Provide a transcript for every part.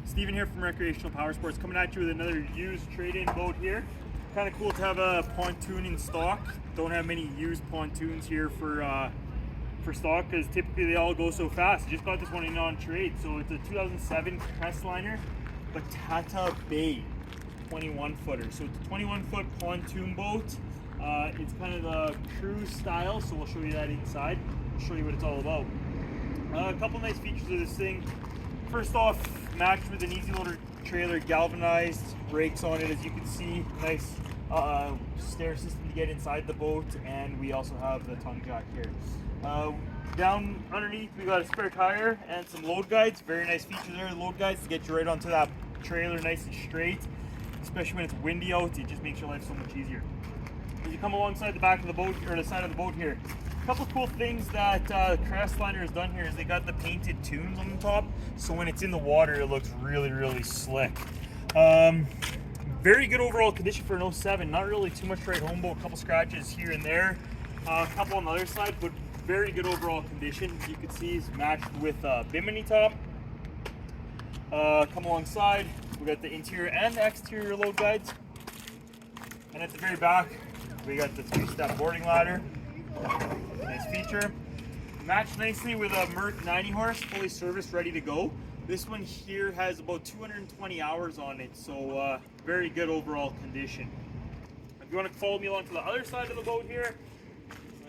Steven here from Recreational Power Sports, coming at you with another used trade-in boat here. Kind of cool to have a pontoon in stock. Don't have many used pontoons here for stock because typically they all go so fast. Just got this one in on trade. So it's a 2007 Crestliner Batata Bay 21 footer. So it's a 21-foot pontoon boat. It's kind of the cruise style, so we'll show you that inside. We'll show you what it's all about. A couple nice features of this thing. First off, matched with an easy loader trailer, galvanized brakes on it, as you can see. Nice stair system to get inside the boat, and we also have the tongue jack here. Down underneath, we got a spare tire and some load guides. Very nice feature there, load guides to get you right onto that trailer nice and straight. Especially when it's windy out, it just makes your life so much easier. As you come alongside the back of the boat, or the side of the boat here, a couple cool things that Crestliner has done here is they got the painted tunes on the top, so when it's in the water it looks really slick. Very good overall condition for an 07. Not really too much to write home about, a couple scratches here and there, a couple on the other side, but very good overall condition. You can see it's matched with Bimini top. Come alongside, we got the interior and the exterior load guides, and at the very back we got the 3-step boarding ladder. Nice feature. Matched nicely with a Merc 90 horse, fully serviced, ready to go. This one here has about 220 hours on it, so very good overall condition. If you want to follow me along to the other side of the boat here,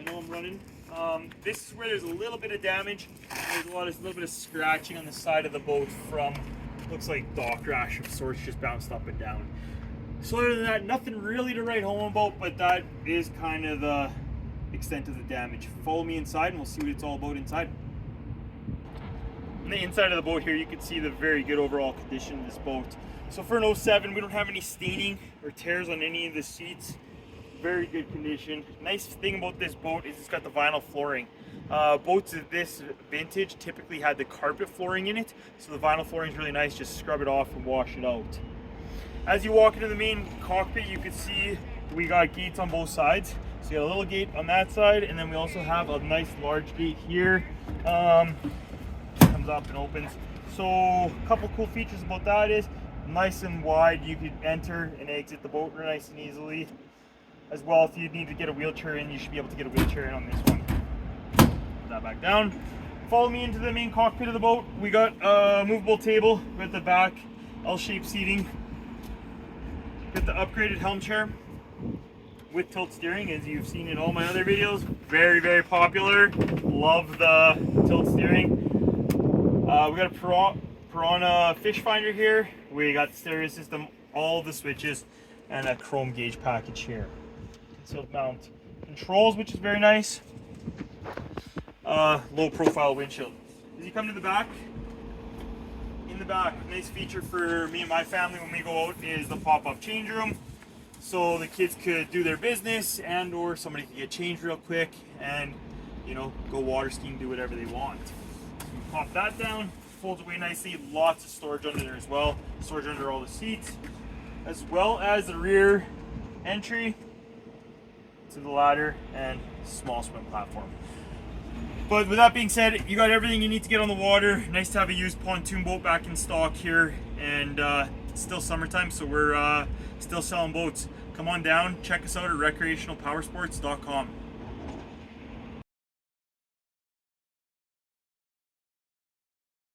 I know I'm running. This is where there's a little bit of damage. There's a little bit of scratching on the side of the boat from, looks like dock rash of sorts, just bounced up and down. So other than that, nothing really to write home about, but that is kind of the extent of the damage. Follow me inside and we'll see what it's all about inside. On the inside of the boat here, you can see the very good overall condition of this boat. So for an 07, we don't have any staining or tears on any of the seats. Very good condition. Nice thing about this boat is it's got the vinyl flooring. Boats of this vintage typically had the carpet flooring in it, so the vinyl flooring is really nice. Just scrub it off and wash it out. As you walk into the main cockpit, you can see we got gates on both sides. So you got a little gate on that side, and then we also have a nice large gate here. Comes up and opens. So a couple cool features about that is nice and wide. You could enter and exit the boat nice and easily. As well, if you need to get a wheelchair in, you should be able to get a wheelchair in on this one. Put that back down. Follow me into the main cockpit of the boat. We got a movable table with the back L-shaped seating. Got the upgraded helm chair with tilt steering, as you've seen in all my other videos. Very popular. Love the tilt steering. We got a Piranha fish finder here. We got the stereo system, all the switches, and a chrome gauge package here. Concealed mount controls, which is very nice. Low profile windshield. As you come to the back, in the back, nice feature for me and my family when we go out is the pop-up change room. So the kids could do their business, and or somebody could get changed real quick and, you know, go water skiing, do whatever they want. Pop that down, folds away nicely. Lots of storage under there as well. Storage under all the seats, as well as the rear entry to the ladder and small swim platform. But with that being said, you got everything you need to get on the water. Nice to have a used pontoon boat back in stock here, and it's still summertime, so we're still selling boats. Come on down, check us out at recreationalpowersports.com.